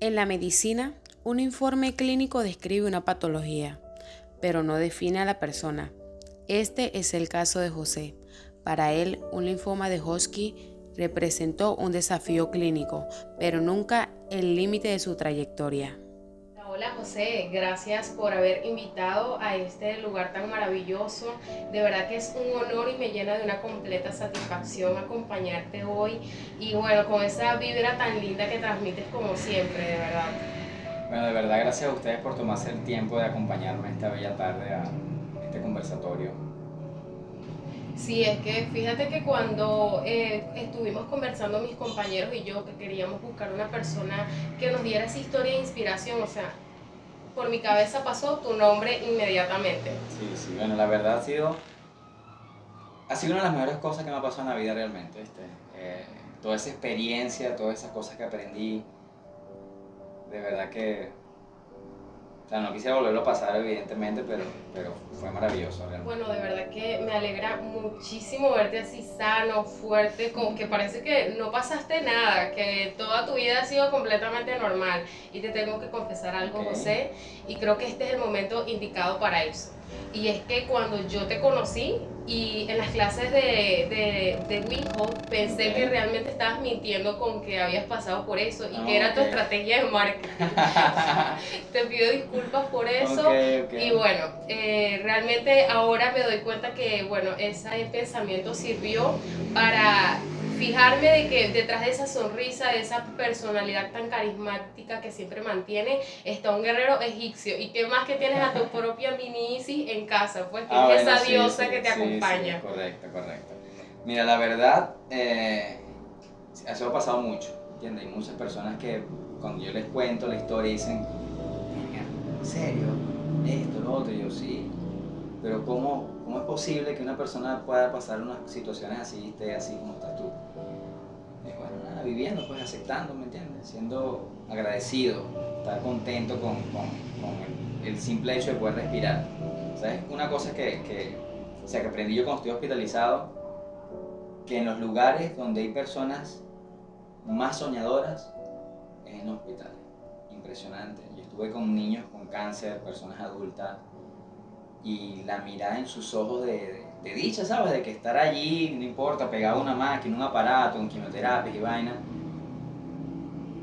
En la medicina, un informe clínico describe una patología, pero no define a la persona. Este es el caso de José. Para él, un linfoma de Hodgkin representó un desafío clínico, pero nunca el límite de su trayectoria. Hola José, gracias por haber invitado a este lugar tan maravilloso. De verdad que es un honor y me llena de una completa satisfacción acompañarte hoy y bueno, con esa vibra tan linda que transmites como siempre, de verdad. Bueno, de verdad gracias a ustedes por tomarse el tiempo de acompañarme esta bella tarde a este conversatorio. Sí, es que fíjate que cuando estuvimos conversando mis compañeros y yo que queríamos buscar una persona que nos diera esa historia de inspiración, o sea, por mi cabeza pasó tu nombre inmediatamente. Sí, sí, bueno, la verdad ha sido una de las mejores cosas que me ha pasado en la vida realmente. Toda esa experiencia, todas esas cosas que aprendí, de verdad que, o sea, no quisiera volverlo a pasar evidentemente, pero fue maravilloso realmente. Bueno, de verdad que me alegra muchísimo verte así sano, fuerte, como que parece que no pasaste nada, que toda tu vida ha sido completamente normal. Y te tengo que confesar algo, Ok. José, y creo que este es el momento indicado para eso. Y es que cuando yo te conocí y en las clases de Winholt pensé que Ok. realmente estabas mintiendo con que habías pasado por eso y que No, era ok. tu estrategia de marketing. Te pido disculpas por Ok, eso ok. y bueno, realmente ahora me doy cuenta que bueno, ese pensamiento sirvió para fijarme de que detrás de esa sonrisa, de esa personalidad tan carismática que siempre mantiene, está un guerrero egipcio. Y qué más que tienes a tu propia mini Isis en casa, pues Ah, tienes bueno, esa sí, diosa sí, que te sí, sí, acompaña. correcto, correcto. Mira, la verdad, eso ha pasado mucho, ¿entiendes? Hay muchas personas que cuando yo les cuento la historia dicen, "Verga, ¿en serio? Esto, lo otro", y yo sí, pero ¿cómo es posible que una persona pueda pasar unas situaciones así y esté así como estás tú? Y bueno, nada, viviendo, pues aceptando, ¿me entiendes? Siendo agradecido, estar contento con el simple hecho de poder respirar. ¿Sabes? Una cosa o sea, que aprendí yo cuando estoy hospitalizado, que en los lugares donde hay personas más soñadoras es en los hospitales. Impresionante. Yo estuve con niños con cáncer, personas adultas, y la mirada en sus ojos de dicha, ¿sabes? De que estar allí, no importa, pegado a una máquina, un aparato, con quimioterapia y vaina.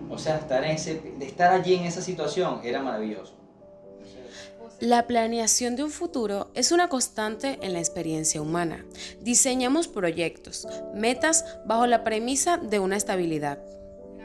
O sea, de estar allí en esa situación era maravilloso. La planeación de un futuro es una constante en la experiencia humana. Diseñamos proyectos, metas bajo la premisa de una estabilidad.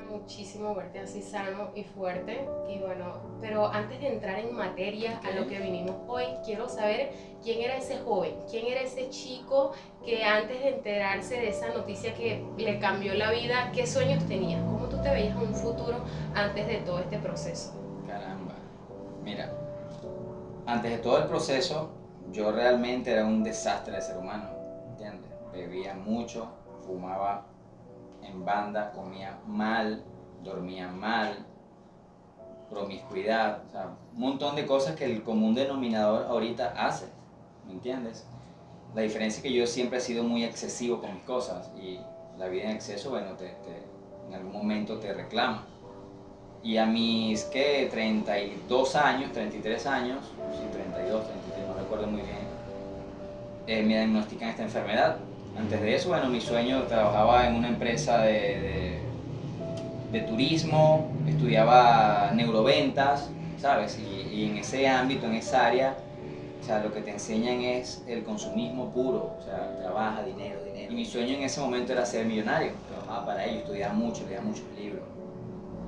Muchísimo verte así sano y fuerte y bueno, pero antes de entrar en materia Ok. a lo que vinimos hoy, quiero saber quién era ese joven, quién era ese chico que antes de enterarse de esa noticia que le cambió la vida, qué sueños tenías, cómo tú te veías en un futuro antes de todo este proceso. Caramba. Mira, antes de todo el proceso, yo realmente era un desastre de ser humano, ¿entiendes? Bebía mucho, fumaba en banda, comía mal, dormía mal, promiscuidad, o sea, un montón de cosas que el común denominador ahorita hace, ¿me entiendes? La diferencia es que yo siempre he sido muy excesivo con mis cosas y la vida en exceso, bueno, en algún momento te reclama. Y a mis, ¿qué? 32 años, 33 años, sí, 32, 33, no recuerdo muy bien, me diagnostican esta enfermedad. Antes de eso, bueno, mi sueño, trabajaba en una empresa de turismo, estudiaba neuroventas, ¿sabes? Y en ese ámbito, en esa área, o sea, lo que te enseñan es el consumismo puro, o sea, trabaja, dinero, dinero. Y mi sueño en ese momento era ser millonario, trabajaba para ello, estudiaba mucho, leía muchos libros,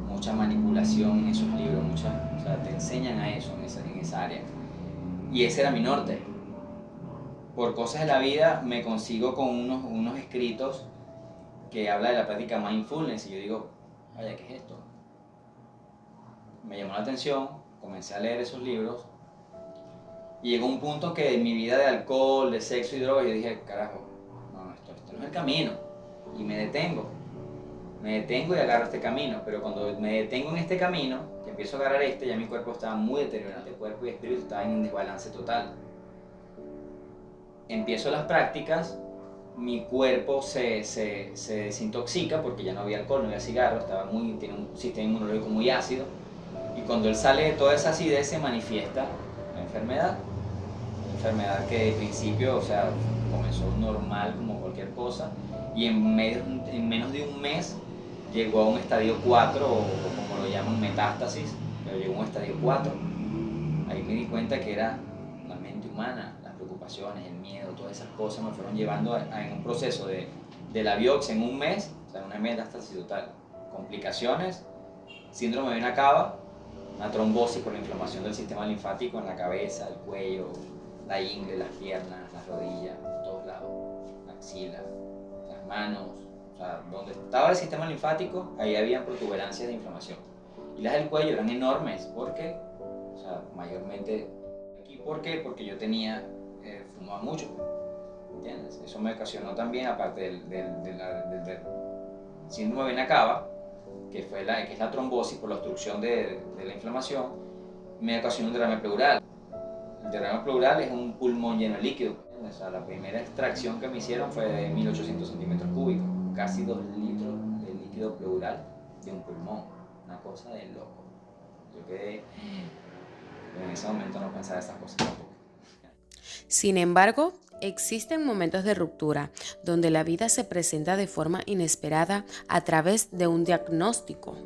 mucha manipulación en esos libros, o sea, te enseñan a eso en esa área. Y ese era mi norte. Por cosas de la vida me consigo con unos escritos que habla de la práctica mindfulness y yo digo, vaya, ¿qué es esto? Me llamó la atención, comencé a leer esos libros y llegó un punto que en mi vida de alcohol, de sexo y drogas, yo dije, carajo, no, esto no es el camino. Y me detengo y agarro este camino, pero cuando me detengo en este camino, que empiezo a agarrar este, ya mi cuerpo estaba muy deteriorado, el cuerpo y espíritu estaban en un desbalance total. Empiezo las prácticas mi cuerpo se desintoxica porque ya no había alcohol, no había cigarro, tiene un sistema inmunológico muy ácido, y cuando él sale de toda esa acidez se manifiesta la enfermedad. Una enfermedad que de principio, o sea, comenzó normal como cualquier cosa, y en menos de un mes llegó a un estadio 4, o como lo llaman, metástasis, pero llegó a un estadio 4. Ahí me di cuenta que era la mente humana, las preocupaciones, el miedo, todas esas cosas me fueron llevando en un proceso de la biopsia en un mes, o sea, una metástasis total, complicaciones, síndrome de vena cava, una trombosis por la inflamación del sistema linfático en la cabeza, el cuello, la ingle, las piernas, las rodillas, todos lados, la axila, las manos, o sea, donde estaba el sistema linfático, ahí había protuberancias de inflamación. Y las del cuello eran enormes, porque, o sea, mayormente aquí, ¿por qué? Porque yo fumaba mucho, ¿entiendes? Eso me ocasionó también, aparte del síndrome de vena cava, que es la trombosis por la obstrucción de la inflamación, me ocasionó un derrame pleural. El derrame pleural es un pulmón lleno de líquido. O sea, la primera extracción que me hicieron fue de 1800 centímetros cúbicos, casi 2 litros de líquido pleural de un pulmón. Una cosa de loco. Yo quedé, en ese momento no pensaba esas cosas tampoco. Sin embargo, existen momentos de ruptura donde la vida se presenta de forma inesperada a través de un diagnóstico.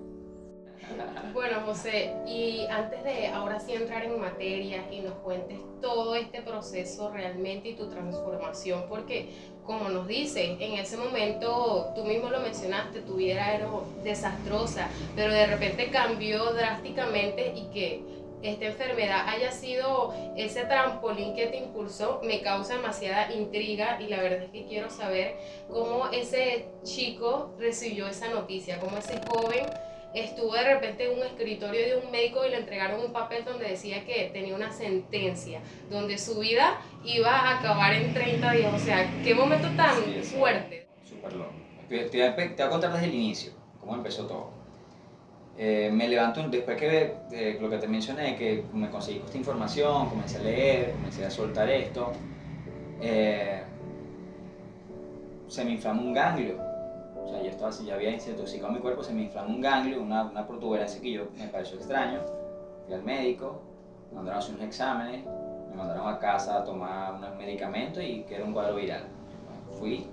Bueno, José, y antes de ahora sí entrar en materia y nos cuentes todo este proceso realmente y tu transformación, porque como nos dices, en ese momento tú mismo lo mencionaste, tu vida era desastrosa, pero de repente cambió drásticamente, y que esta enfermedad haya sido ese trampolín que te impulsó, me causa demasiada intriga, y la verdad es que quiero saber cómo ese chico recibió esa noticia, cómo ese joven estuvo de repente en un escritorio de un médico y le entregaron un papel donde decía que tenía una sentencia, donde su vida iba a acabar en 30 días. O sea, qué momento tan fuerte. Súper loco. Te voy a contar desde el inicio, cómo empezó todo. Me levanto, después que lo que te mencioné, que me conseguí esta información, comencé a leer, comencé a soltar esto, se me inflama un ganglio. O sea, yo estaba así, ya había desintoxicado mi cuerpo, se me inflama un ganglio, una protuberancia que me pareció extraño. Fui al médico, me mandaron a hacer unos exámenes, me mandaron a casa a tomar unos medicamentos y que era un cuadro viral. Bueno, fui,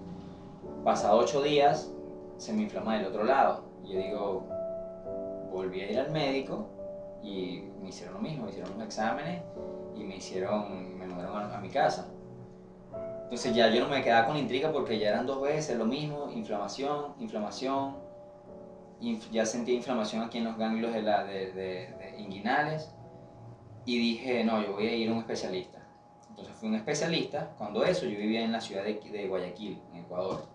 pasado 8 días, se me inflama del otro lado. Y yo digo, volví a ir al médico y me hicieron lo mismo, me hicieron unos exámenes y me mandaron a mi casa. Entonces ya yo no me quedaba con la intriga porque ya eran 2 veces lo mismo, inflamación, ya sentía inflamación aquí en los ganglios de inguinales, y dije, no, yo voy a ir a un especialista. Entonces fui a un especialista. Cuando yo vivía en la ciudad de Guayaquil, en Ecuador.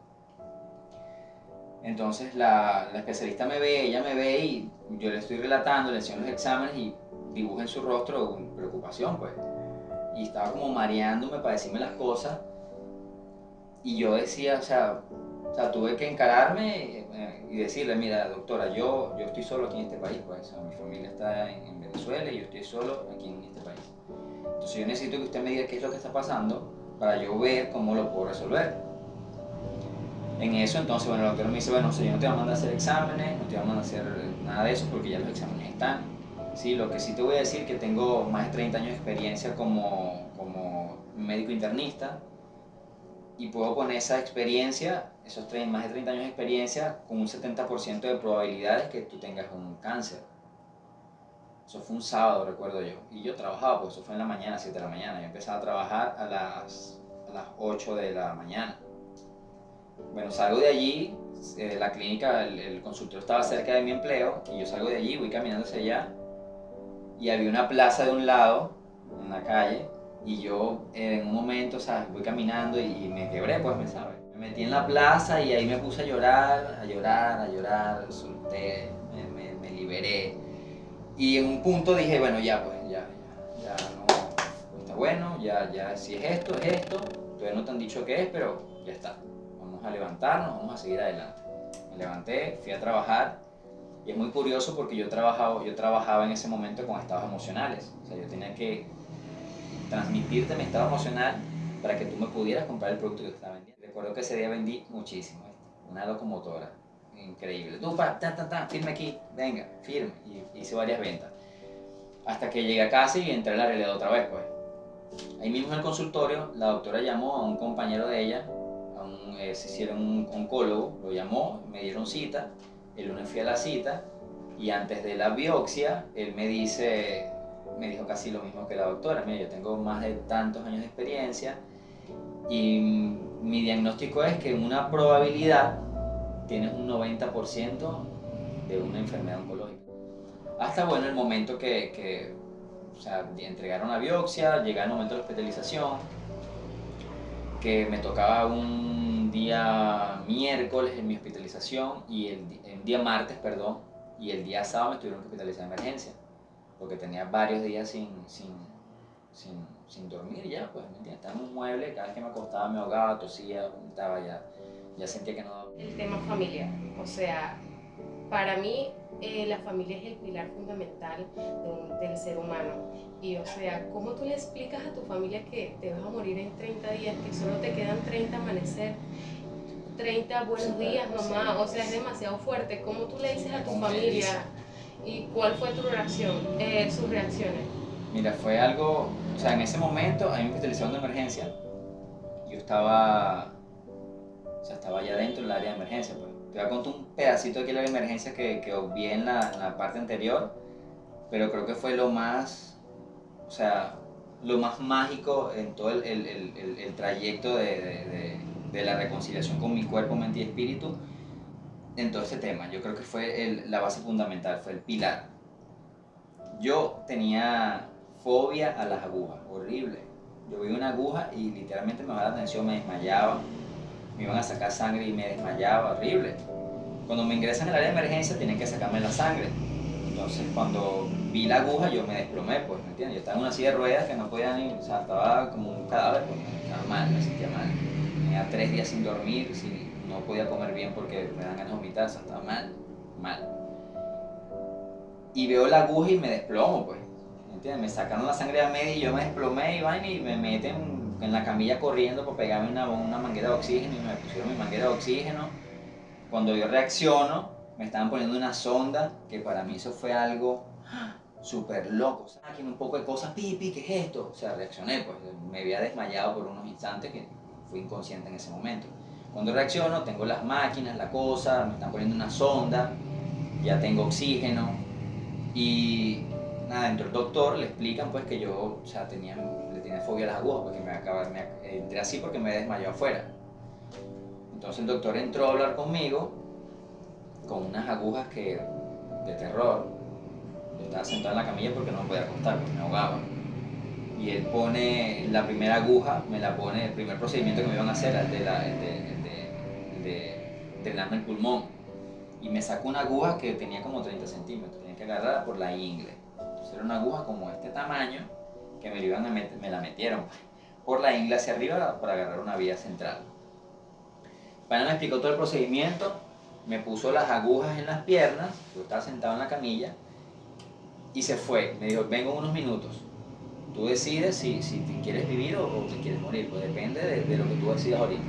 Entonces la especialista ella me ve y yo le estoy relatando, le enseño los exámenes y dibuja en su rostro preocupación, pues. Y estaba como mareándome para decirme las cosas. Y yo decía, o sea, tuve que encararme y decirle, mira, doctora, yo estoy solo aquí en este país, pues, o sea, mi familia está en Venezuela y yo estoy solo aquí en este país. Entonces yo necesito que usted me diga qué es lo que está pasando para yo ver cómo lo puedo resolver. En eso, entonces, bueno, el doctor me dice, bueno, o sea, yo no te voy a mandar a hacer exámenes, no te voy a mandar a hacer nada de eso porque ya los exámenes están. Sí, lo que sí te voy a decir que tengo más de 30 años de experiencia como médico internista, y puedo poner esa experiencia, más de 30 años de experiencia, con un 70% de probabilidades que tú tengas un cáncer. Eso fue un sábado, recuerdo yo. Y yo trabajaba, pues eso fue en la mañana, 7 de la mañana. Yo empezaba a trabajar a las 8 de la mañana. Bueno, salgo de allí, la clínica, el consultorio estaba cerca de mi empleo, y yo salgo de allí, voy caminando hacia allá, y había una plaza de un lado, en la calle, y yo en un momento, ¿sabes? Voy caminando y me quebré, pues, ¿sabes? Me metí en la plaza y ahí me puse a llorar, solté, me liberé. Y en un punto dije, bueno, ya, pues, ya no está bueno, ya, si es esto, todavía no te han dicho qué es, pero ya está. Vamos a levantarnos, vamos a seguir adelante. Me levanté, fui a trabajar, y es muy curioso porque yo trabajaba en ese momento con estados emocionales. O sea, yo tenía que transmitirte mi estado emocional para que tú me pudieras comprar el producto que yo estaba vendiendo. Recuerdo que ese día vendí muchísimo, ¿viste? Una locomotora, increíble. Tú, firme aquí, venga, firme. Y hice varias ventas. Hasta que llegué a casa y entré en la realidad otra vez, pues. Ahí mismo en el consultorio, la doctora llamó a un compañero de ella, se hicieron un oncólogo, lo llamó, me dieron cita, el lunes fui a la cita y antes de la biopsia, él me dijo casi lo mismo que la doctora: mira, yo tengo más de tantos años de experiencia y mi diagnóstico es que en una probabilidad tienes un 90% de una enfermedad oncológica. Hasta bueno, el momento o sea, entregaron la biopsia, llega el momento de la hospitalización, que me tocaba un día miércoles en mi hospitalización y el día martes, perdón, y el día sábado me tuvieron que hospitalizar de emergencia, porque tenía varios días sin dormir ya, pues, ¿me entiendes? Estaba en un mueble, cada vez que me acostaba me ahogaba, tosía, vomitaba, ya sentía que no... El tema familiar, o sea, para mí la familia es el pilar fundamental del ser humano. Y o sea, ¿cómo tú le explicas a tu familia que te vas a morir en 30 días, que solo te quedan 30 amanecer, 30 buenos días, mamá? O sea, es demasiado fuerte. ¿Cómo tú le dices a tu familia? ¿Y cuál fue tu reacción, sus reacciones? Mira, fue algo, o sea, en ese momento a mí me hospitalizaron de emergencia. Yo estaba, o sea, estaba allá dentro del área de emergencia, pues. Te voy a contar un pedacito aquí del área de emergencia que obvié en la parte anterior, pero creo que fue lo más, o sea, lo más mágico en todo el trayecto de la reconciliación con mi cuerpo, mente y espíritu en todo este tema. Yo creo que fue la base fundamental, fue el pilar. Yo tenía fobia a las agujas, horrible. Yo vi una aguja y literalmente me bajaba la tensión, me desmayaba, me iban a sacar sangre y me desmayaba, horrible. Cuando me ingresan al área de emergencia tienen que sacarme la sangre. Entonces cuando vi la aguja yo me desplomé, pues, ¿me entiendes? Yo estaba en una silla de ruedas que no podía ni, o sea, estaba como un cadáver, pues, estaba mal, me sentía mal. Tenía 3 días sin dormir, no podía comer bien porque me dan ganas de vomitar, o sea, estaba mal, mal. Y veo la aguja y me desplomo, pues, ¿me entiendes? Me sacaron la sangre a media y yo me desplomé y me meten en la camilla corriendo para pegarme una manguera de oxígeno y me pusieron mi manguera de oxígeno. Cuando yo reacciono, me estaban poniendo una sonda, que para mí eso fue algo súper loco. Saquen un poco de cosas, pipi, ¿qué es esto? O sea, reaccioné, pues me había desmayado por unos instantes que fui inconsciente en ese momento. Cuando reacciono, tengo las máquinas, la cosa, me están poniendo una sonda, ya tengo oxígeno y nada, dentro del doctor le explican pues que yo, o sea, le tenía fobia a las agujas, porque entré así porque me desmayó afuera. Entonces el doctor entró a hablar conmigo con unas agujas de terror. Yo estaba sentado en la camilla porque no me podía acostar, porque me ahogaba. Y él pone la primera aguja, me la pone, el primer procedimiento que me iban a hacer, el de drenarme el pulmón. Y me sacó una aguja que tenía como 30 centímetros, tenía que agarrarla por la ingle. Entonces era una aguja como este tamaño que me la metieron por la ingle hacia arriba para agarrar una vía central. Pana me explicó todo el procedimiento, me puso las agujas en las piernas, yo estaba sentado en la camilla y se fue. Me dijo, vengo en unos minutos. Tú decides si te quieres vivir o te quieres morir, pues depende de lo que tú decidas ahorita.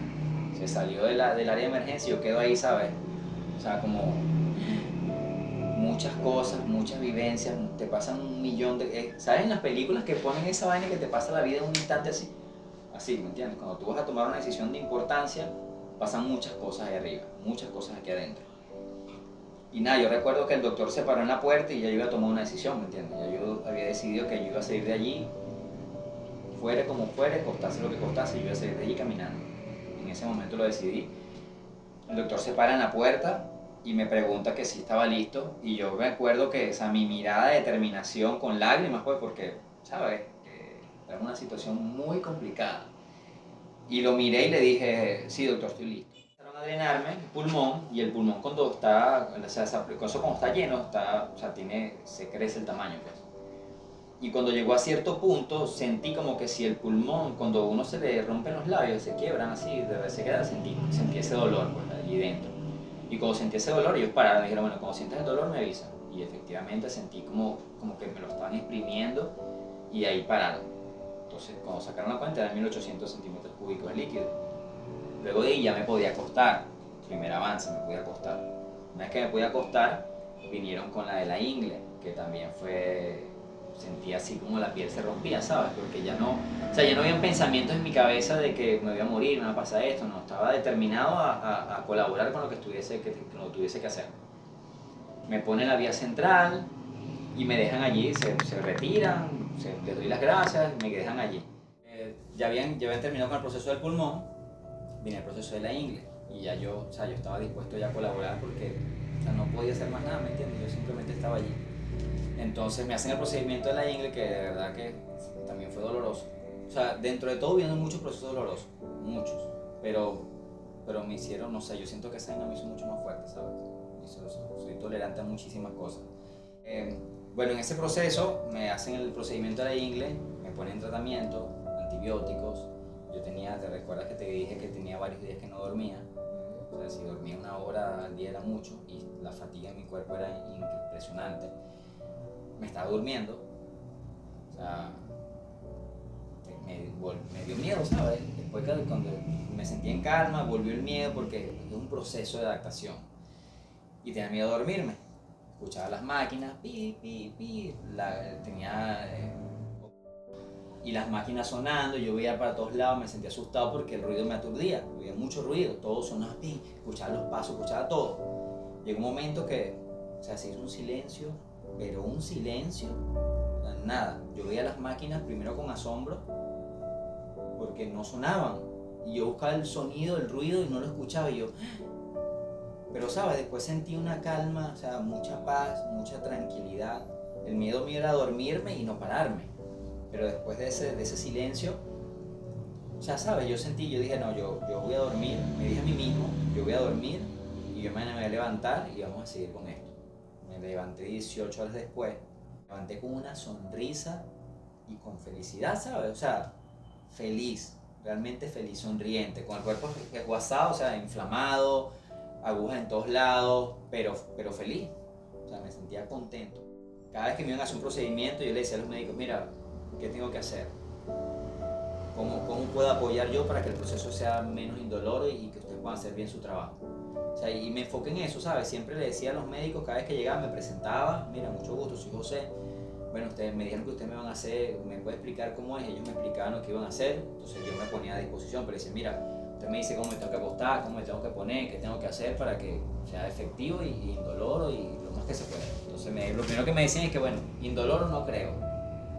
Se salió del área de emergencia y yo quedo ahí, ¿sabes? O sea, como muchas cosas, muchas vivencias, te pasan un millón de... ¿Sabes en las películas que ponen esa vaina que te pasa la vida en un instante así? Así, ¿me entiendes? Cuando tú vas a tomar una decisión de importancia, pasan muchas cosas ahí arriba, muchas cosas aquí adentro. Y nada, yo recuerdo que el doctor se paró en la puerta y ya yo iba a tomar una decisión, ¿me entiendes? Ya yo había decidido que yo iba a salir de allí, fuere como fuere, costase lo que costase, yo iba a salir de allí caminando. En ese momento lo decidí. El doctor se para en la puerta y me pregunta que si estaba listo. Y yo me acuerdo que esa mi mirada de determinación con lágrimas, pues, porque, ¿sabes? Era una situación muy complicada. Y lo miré y le dije, sí, doctor, estoy listo. Empezaron a drenarme el pulmón y el pulmón cuando está, o sea, cuando está lleno, o sea, se crece el tamaño, pues. Y cuando llegó a cierto punto, sentí como que si el pulmón, cuando uno se le rompen los labios, se quiebran así, de resequedad, sentí ese dolor, pues, allí dentro. Y cuando sentí ese dolor, ellos pararon, me dijeron, bueno, cuando sientes el dolor me avisan. Y efectivamente sentí como que me lo estaban exprimiendo y ahí pararon. Entonces, cuando sacaron la cuenta, eran 1800 centímetros cúbicos de líquido. Luego de ahí ya me podía acostar, primer avance, me podía acostar. Una vez que me podía acostar, vinieron con la de la ingle, que también fue, sentía así como la piel se rompía, ¿sabes? Porque ya no, o sea, ya no habían pensamientos en mi cabeza de que me voy a morir, me va a pasar esto, no, estaba determinado a colaborar con lo que tuviese que hacer. Me ponen la vía central y me dejan allí, se retiran, les doy las gracias y me dejan allí. Ya habían terminado con el proceso del pulmón, viene el proceso de la ingle y ya yo, o sea, yo estaba dispuesto ya a colaborar porque, o sea, no podía hacer más nada, ¿me entiendes? Yo simplemente estaba allí. Entonces me hacen el procedimiento de la ingle, que de verdad que también fue doloroso. O sea, dentro de todo viendo muchos procesos dolorosos, muchos, pero me hicieron, no sé, yo siento que esa vaina me hizo mucho más fuerte, ¿sabes? Soy tolerante a muchísimas cosas. Bueno, en ese proceso me hacen el procedimiento de la ingle, me ponen tratamiento, antibióticos. Yo tenía, ¿te recuerdas que te dije que tenía varios días que no dormía? O sea, si dormía 1 hora al día era mucho y la fatiga en mi cuerpo era impresionante. Me estaba durmiendo, o sea, me dio miedo, ¿sabes? Después cuando me sentí en calma, volvió el miedo porque es un proceso de adaptación. Y tenía miedo de dormirme. Escuchaba las máquinas, pi, pi, pi, y las máquinas sonando, yo veía para todos lados, me sentía asustado porque el ruido me aturdía, había mucho ruido, todo sonaba, pi, escuchaba los pasos, escuchaba todo. Llegó un momento que, o sea, se hizo un silencio, pero un silencio, nada. Yo veía las máquinas primero con asombro porque no sonaban y yo buscaba el sonido, el ruido y no lo escuchaba y yo... Pero, ¿sabes? Después sentí una calma, o sea, mucha paz, mucha tranquilidad. El miedo mío era dormirme y no pararme. Pero después de ese silencio, o sea, ¿sabes? Yo dije, no, yo voy a dormir, me dije a mí mismo, yo voy a dormir y yo mañana me voy a levantar y vamos a seguir con esto. Me levanté 18 horas después, me levanté con una sonrisa y con felicidad, ¿sabes? O sea, feliz, realmente feliz, sonriente, con el cuerpo desguazado, o sea, inflamado, agujas en todos lados, pero feliz, o sea, me sentía contento. Cada vez que me iban a hacer un procedimiento, yo le decía a los médicos, mira, ¿qué tengo que hacer? ¿Cómo puedo apoyar yo para que el proceso sea menos indoloro y que ustedes puedan hacer bien su trabajo? O sea, y me enfoqué en eso, ¿sabes? Siempre le decía a los médicos, cada vez que llegaba me presentaba, mira, mucho gusto, soy José. Bueno, ustedes me dijeron que ustedes me van a hacer, ¿me puede explicar cómo es? Ellos me explicaban lo que iban a hacer, entonces yo me ponía a disposición, pero decía, mira, usted me dice cómo me tengo que acostar, cómo me tengo que poner, qué tengo que hacer para que sea efectivo y indoloro y lo más que se pueda. Entonces lo primero que me decían es que, bueno, indoloro no creo.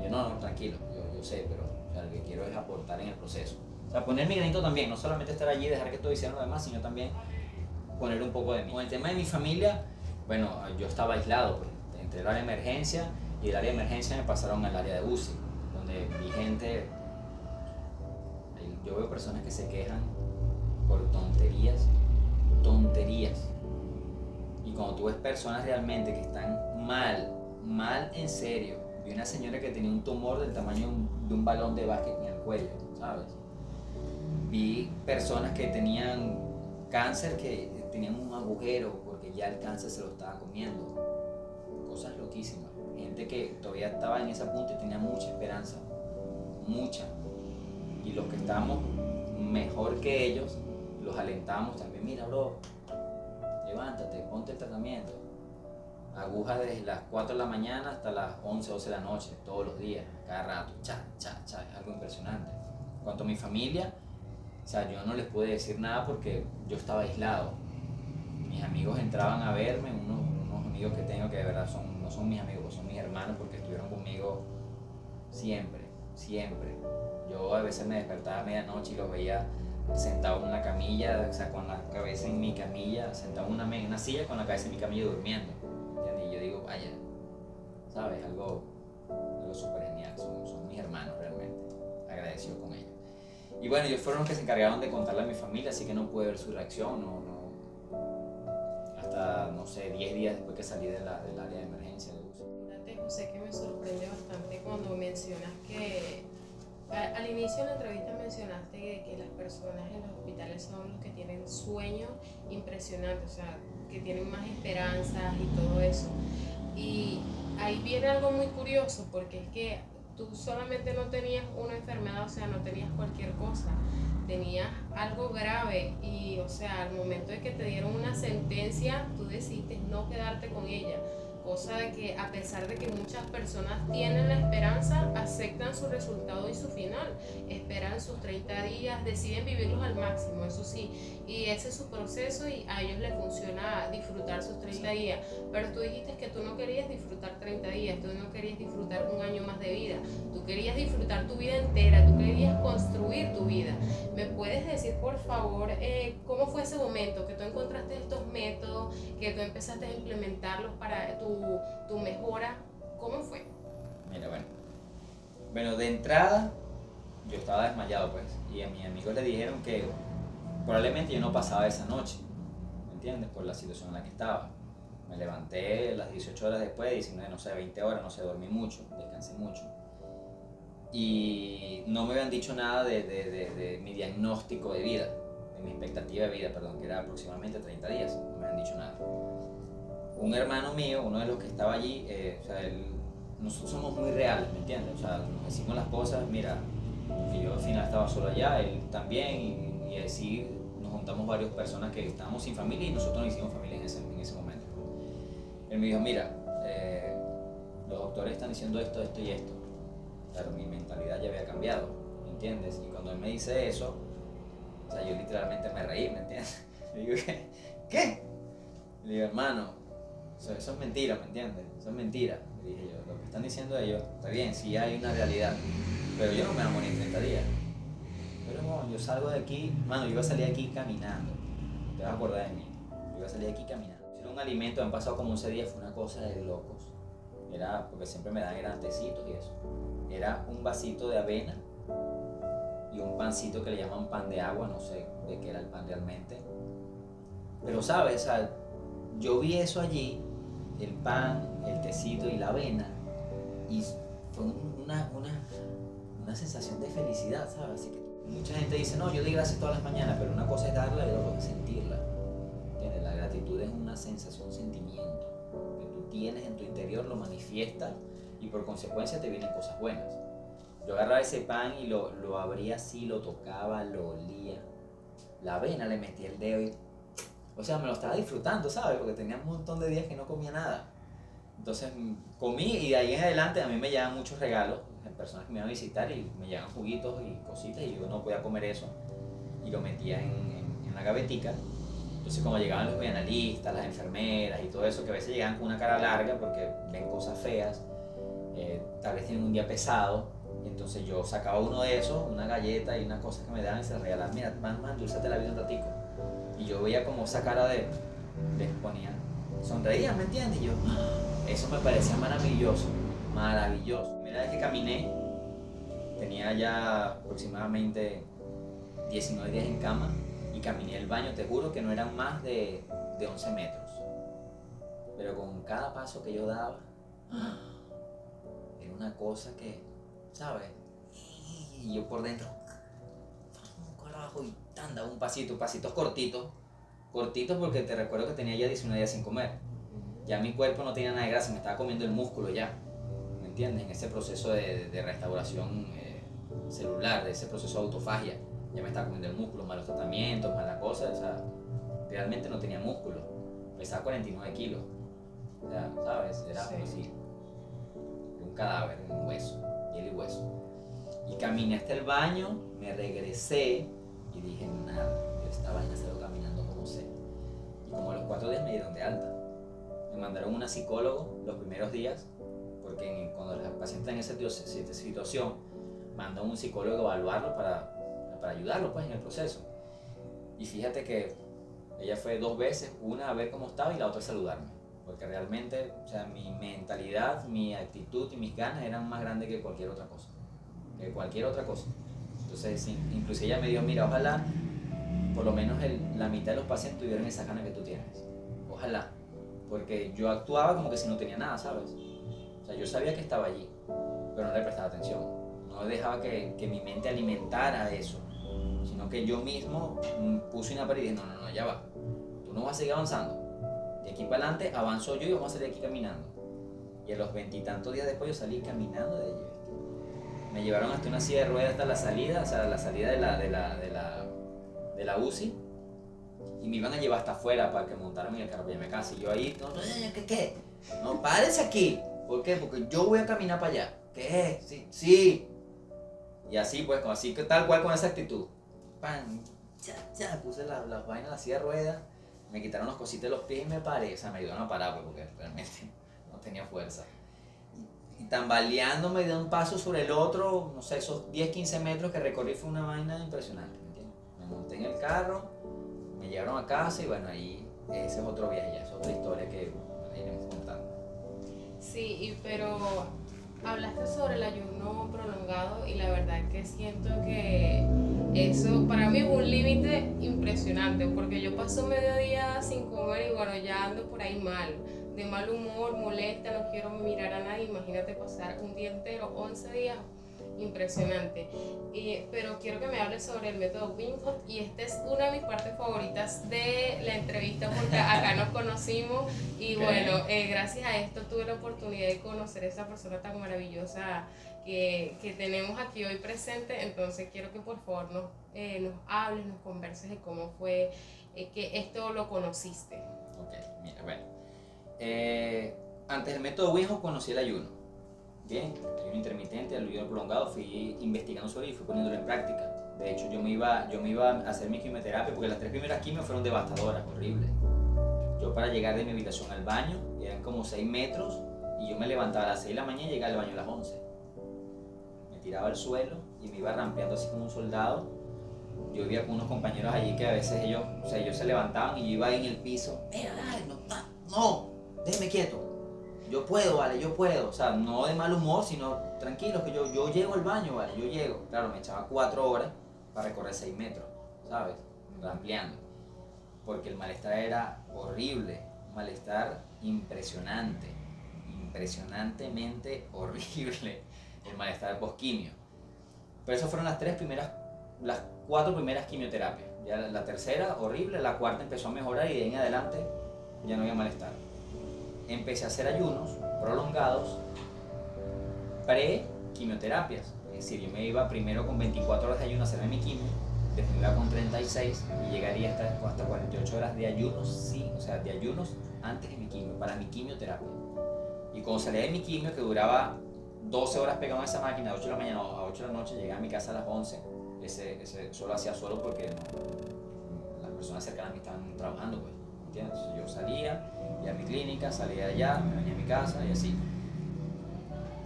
Yo no, tranquilo, yo sé, pero o sea, lo que quiero es aportar en el proceso. O sea, poner mi granito también, no solamente estar allí y dejar que todo hicieran lo demás, sino también poner un poco de mí. Con el tema de mi familia, bueno, yo estaba aislado, pues, entre el área de emergencia y el área de emergencia me pasaron al área de UCI, donde vi gente, yo veo personas que se quejan por tonterías. Y cuando tú ves personas realmente que están mal en serio, vi una señora que tenía un tumor del tamaño de un balón de básquet en el cuello, ¿sabes? Vi personas que tenían cáncer, que tenían un agujero porque ya el cáncer se lo estaba comiendo. Cosas loquísimas. Gente que todavía estaba en esa punta y tenía mucha esperanza. Mucha. Y los que estábamos mejor que ellos, los alentamos también. Mira, bro, levántate, ponte el tratamiento. Agujas desde las 4 de la mañana hasta las 11, 12 de la noche, todos los días, cada rato, es algo impresionante. En cuanto a mi familia, o sea, yo no les pude decir nada porque yo estaba aislado. Mis amigos entraban a verme, unos amigos que tengo que de verdad no son mis amigos, son mis hermanos porque estuvieron conmigo siempre. Yo a veces me despertaba a medianoche y los veía sentado en una camilla, o sea, con la cabeza en mi camilla, sentado en una silla con la cabeza en mi camilla durmiendo. ¿Entiendes? Y yo digo, vaya, ¿sabes? Algo súper genial, son mis hermanos realmente, agradecido con ellos. Y bueno, ellos fueron los que se encargaron de contarle a mi familia, así que no pude ver su reacción, hasta, no sé, 10 días después que salí del área de emergencia de UCI. Fíjate, José, que me sorprende bastante cuando mencionas que al inicio de la entrevista mencionaste que las personas en los hospitales son los que tienen sueños impresionantes, o sea, que tienen más esperanzas y todo eso. Y ahí viene algo muy curioso, porque es que tú solamente no tenías una enfermedad, o sea, no tenías cualquier cosa, tenías algo grave y, o sea, al momento de que te dieron una sentencia, tú decidiste no quedarte con ella. Cosa de que a pesar de que muchas personas tienen la esperanza, aceptan su resultado y su final, esperan sus 30 días, deciden vivirlos al máximo, eso sí, y ese es su proceso y a ellos les funciona disfrutar sus 30 días, pero tú dijiste que tú no querías disfrutar 30 días, tú no querías disfrutar un año más de vida, tú querías disfrutar tu vida entera, tú querías construir tu vida. ¿Me puedes decir por favor cómo fue ese momento que tú encontraste estos métodos, que tú empezaste a implementarlos para tu mejora? ¿Cómo fue? Mira, bueno, de entrada yo estaba desmayado pues, y a mis amigos le dijeron que probablemente yo no pasaba esa noche, ¿me entiendes? Por la situación en la que estaba. Me levanté las 18 horas después, 19, no sé, 20 horas, no sé, dormí mucho, descansé mucho. Y no me habían dicho nada de mi diagnóstico de vida, de mi expectativa de vida, perdón, que era aproximadamente 30 días, no me habían dicho nada. Un hermano mío, uno de los que estaba allí, o sea, nosotros somos muy reales, ¿me entiendes? O sea, nos decimos las cosas, mira, que yo al final estaba solo allá, él también, y así nos juntamos varias personas que estábamos sin familia y nosotros no hicimos familia en ese momento. Él me dijo, mira, los doctores están diciendo esto, esto y esto. Claro, mi mentalidad ya había cambiado, ¿me entiendes? Y cuando él me dice eso, o sea, yo literalmente me reí, ¿me entiendes? Le digo, ¿qué? Le digo, hermano, eso es mentira, ¿me entiendes? Eso es mentira. Le dije yo, lo que están diciendo ellos, está bien, sí hay una realidad, pero yo no me voy a morir en 30 días. Pero no, yo salgo de aquí, mano, yo iba a salir de aquí caminando, te vas a acordar de mí, yo iba a salir de aquí caminando. Era un alimento, han pasado como 11 días, fue una cosa de locos. Era, porque siempre me dan eran tecitos y eso. Era un vasito de avena y un pancito que le llaman pan de agua, no sé de qué era el pan realmente. Pero sabes, o sea, yo vi eso allí, el pan, el tecito y la avena, y fue una sensación de felicidad, ¿sabes? Así que mucha gente dice, no, yo doy gracias todas las mañanas, pero una cosa es darla y otra cosa es sentirla. ¿Entiendes? La gratitud es una sensación, un sentimiento que tú tienes en tu interior, lo manifiestas y por consecuencia te vienen cosas buenas. Yo agarraba ese pan y lo abría así, lo tocaba, lo olía. La avena le metía el dedo y... O sea, me lo estaba disfrutando, ¿sabes? Porque tenía un montón de días que no comía nada. Entonces comí y de ahí en adelante a mí me llegan muchos regalos, personas que me iban a visitar y me llegan juguitos y cositas y yo no podía comer eso y lo metía en la gavetica. Entonces como llegaban los bienalistas, las enfermeras y todo eso, que a veces llegaban con una cara larga porque ven cosas feas, tal vez tienen un día pesado, y entonces yo sacaba uno de esos, una galleta y una cosa que me daban y se las regalaba, mira, man, dulzate la vida un ratico. Y yo veía como esa cara les ponía, sonreían, ¿me entiendes? Y yo, eso me parecía maravilloso, maravilloso. La primera vez que caminé, tenía ya aproximadamente 19 días en cama y caminé el baño, te juro que no eran más de 11 metros. Pero con cada paso que yo daba, era una cosa que, ¿sabes? Y yo por dentro, carajo, y daba un pasito, pasitos cortitos porque te recuerdo que tenía ya 19 días sin comer. Ya mi cuerpo no tenía nada de grasa, me estaba comiendo el músculo ya, ¿me entiendes? En ese proceso de restauración celular, de ese proceso de autofagia, ya me estaba comiendo el músculo, malos tratamientos, malas cosas, o sea, realmente no tenía músculo, pesaba 49 kilos, o sea, ¿sabes? Era como si un cadáver, un hueso, piel y hueso. Y caminé hasta el baño, me regresé y dije, nada, yo esta vaina se lo caminando como sé. Y como a los 4 días me dieron de alta. Me mandaron una psicólogo los primeros días, porque cuando el paciente está en esa situación, mandan un psicólogo a evaluarlo para ayudarlo pues, en el proceso. Y fíjate que ella fue 2 veces, una a ver cómo estaba y la otra a saludarme. Porque realmente, o sea, mi mentalidad, mi actitud y mis ganas eran más grandes que cualquier otra cosa. Entonces, incluso ella me dijo, mira, ojalá por lo menos la mitad de los pacientes tuvieran esas ganas que tú tienes. Ojalá. Porque yo actuaba como que si no tenía nada, ¿sabes? O sea, yo sabía que estaba allí, pero no le prestaba atención. No dejaba que mi mente alimentara eso, sino que yo mismo puse una pared y dije, no, ya va. Tú no vas a seguir avanzando. De aquí para adelante avanzo yo y vamos a salir aquí caminando. Y a los 20 y tantos días después yo salí caminando de allí. me llevaron hasta una silla de ruedas hasta la salida, o sea, la salida de la UCI, y me iban a llevar hasta afuera para que montaran en el carro para irme a casa. Y yo ahí, no, ¿qué? No, párese aquí. ¿Por qué? Porque yo voy a caminar para allá. ¿Qué? Sí, sí. Y así, pues, así que tal cual con esa actitud. Pan, ya, puse las vainas, la silla de ruedas, me quitaron los cositos de los pies y me paré. O sea, me ayudaron a parar, pues, porque realmente no tenía fuerza. Y tambaleándome de un paso sobre el otro, no sé, esos 10-15 metros que recorrí fue una vaina impresionante, ¿me entiendes? Me monté en el carro, me llevaron a casa y bueno, ahí ese es otro viaje ya, es otra historia que iremos contando. Sí, pero hablaste sobre el ayuno prolongado y la verdad que siento que eso para mí es un límite impresionante porque yo paso mediodía sin comer y bueno, ya ando por ahí mal, de mal humor, molesta, no quiero mirar a nadie. Imagínate pasar un día entero, 11 días, impresionante. Pero quiero que me hables sobre el método Wim Hof y esta es una de mis partes favoritas de la entrevista porque acá nos conocimos y Okay. bueno, gracias a esto tuve la oportunidad de conocer a esa persona tan maravillosa que tenemos aquí hoy presente. Entonces quiero que por favor nos hables, nos converses de cómo fue que esto lo conociste. Ok, mira, bueno. Antes del método Wim Hof conocí el ayuno. Bien, ayuno intermitente, el ayuno prolongado, fui investigando sobre y fui poniéndolo en práctica. De hecho, yo me iba a hacer mi quimioterapia porque las 3 primeras quimios fueron devastadoras, horribles. Yo para llegar de mi habitación al baño, eran como 6 metros, y yo me levantaba a las 6 de la mañana y llegaba al baño a las 11. Me tiraba al suelo y me iba rampeando así como un soldado. Yo vivía con unos compañeros allí que a veces ellos se levantaban y yo iba ahí en el piso. Mira, dale, no, déjeme quieto. Yo puedo, vale, yo puedo. O sea, no de mal humor, sino tranquilos, que yo llego al baño, vale, yo llego. Claro, me echaba 4 horas para recorrer 6 metros, ¿sabes? Ampliando. Porque el malestar era horrible, un malestar impresionante, impresionantemente horrible, el malestar post-quimio. Pero esas fueron las 4 primeras quimioterapias. Ya la tercera, horrible, la cuarta empezó a mejorar y de ahí en adelante ya no había malestar. Empecé a hacer ayunos prolongados pre-quimioterapias. Es decir, yo me iba primero con 24 horas de ayuno a hacerme mi quimio, después me iba con 36 y llegaría hasta 48 horas de ayunos, sí, o sea, de ayunos antes de mi quimio, para mi quimioterapia. Y cuando salía de mi quimio, que duraba 12 horas pegado en esa máquina, de 8 de la mañana a 8 de la noche, llegaba a mi casa a las 11. Eso lo hacía solo porque las personas cercanas a mí estaban trabajando, pues, ¿entiendes? Entonces yo salía, iba a mi clínica, salía de allá, me venía a mi casa y así.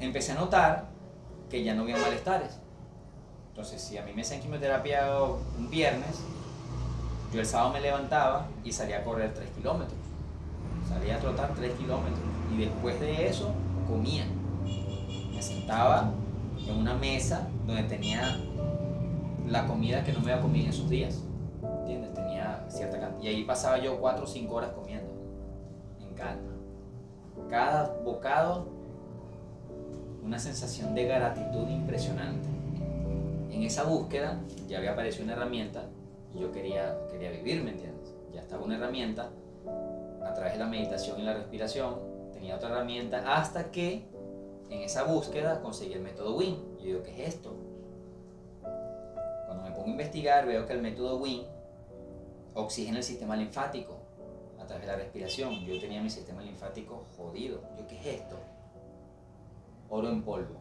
Empecé a notar que ya no había malestares. Entonces, si a mí me hacían quimioterapia un viernes, yo el sábado me levantaba y salía a correr 3 kilómetros. Salía a trotar 3 kilómetros. Y después de eso, comía. Me sentaba en una mesa donde tenía la comida que no me había comido en esos días. ¿Entiendes? Tenía cierta cantidad. Y ahí pasaba yo 4 o 5 horas comiendo. En calma. Cada bocado, una sensación de gratitud impresionante. En esa búsqueda ya había aparecido una herramienta y yo quería vivir, ¿me entiendes? Ya estaba una herramienta a través de la meditación y la respiración, tenía otra herramienta hasta que en esa búsqueda conseguí el método Wim. Yo digo, ¿qué es esto? Cuando me pongo a investigar veo que el método Wim oxigena el sistema linfático a través de la respiración. Yo tenía mi sistema linfático jodido. Yo, ¿qué es esto? Oro en polvo.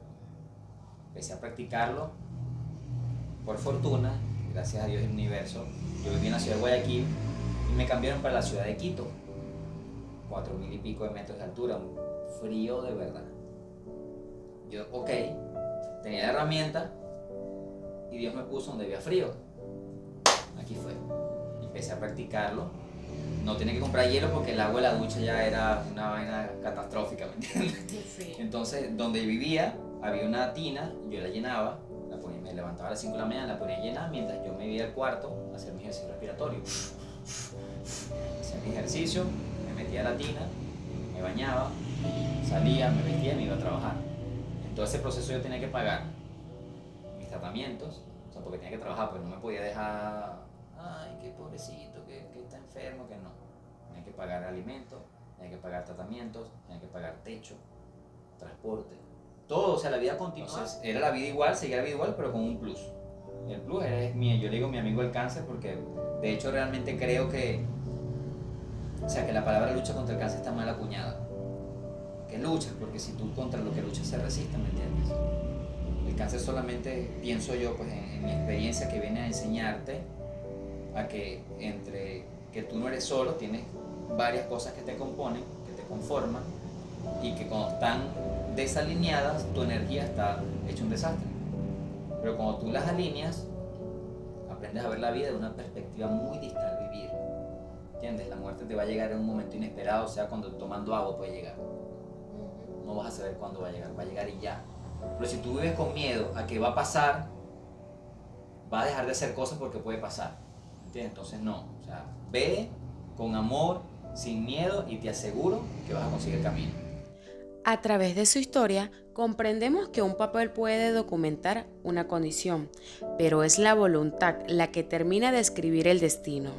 Empecé a practicarlo. Por fortuna, gracias a Dios y el universo, yo viví en la ciudad de Guayaquil y me cambiaron para la ciudad de Quito. 4.000 y pico de metros de altura, un frío de verdad. Yo, ok, tenía la herramienta y Dios me puso donde había frío. Aquí fue. Empecé a practicarlo. No tenía que comprar hielo porque el agua de la ducha ya era una vaina catastrófica, ¿me entiendes? Sí. Entonces, donde vivía, había una tina, yo la llenaba, me levantaba a las 5 de la mañana, la ponía llena mientras yo me iba al cuarto a hacer mi ejercicio respiratorio. Hacía mi ejercicio, me metía a la tina, me bañaba, salía, me vestía y me iba a trabajar. En todo ese proceso yo tenía que pagar mis tratamientos, o sea, porque tenía que trabajar, pues no me podía dejar, ay, qué pobrecito, que está enfermo, que no. Tenía que pagar alimentos, tenía que pagar tratamientos, tenía que pagar techo, transporte, todo, o sea, la vida continúa. Entonces, era la vida igual, seguía la vida igual, pero con un plus. El plus es mío, yo le digo mi amigo el cáncer porque de hecho realmente creo que, o sea, que la palabra lucha contra el cáncer está mal acuñada. Que luchas, porque si tú contra lo que luchas se resiste, ¿me entiendes? El cáncer solamente, pienso yo, pues en mi experiencia, que viene a enseñarte a que entre que tú no eres solo, tienes varias cosas que te componen, que te conforman, y que cuando están desalineadas, tu energía está hecha un desastre. Pero cuando tú las alineas, aprendes a ver la vida de una perspectiva muy distinta al vivir. ¿Entiendes? La muerte te va a llegar en un momento inesperado, o sea, cuando tomando agua puede llegar. No vas a saber cuándo va a llegar y ya. Pero si tú vives con miedo a que va a pasar, va a dejar de hacer cosas porque puede pasar. ¿Entiendes? Entonces no, o sea, ve con amor, sin miedo, y te aseguro que vas a conseguir el camino. A través de su historia, comprendemos que un papel puede documentar una condición, pero es la voluntad la que termina de escribir el destino.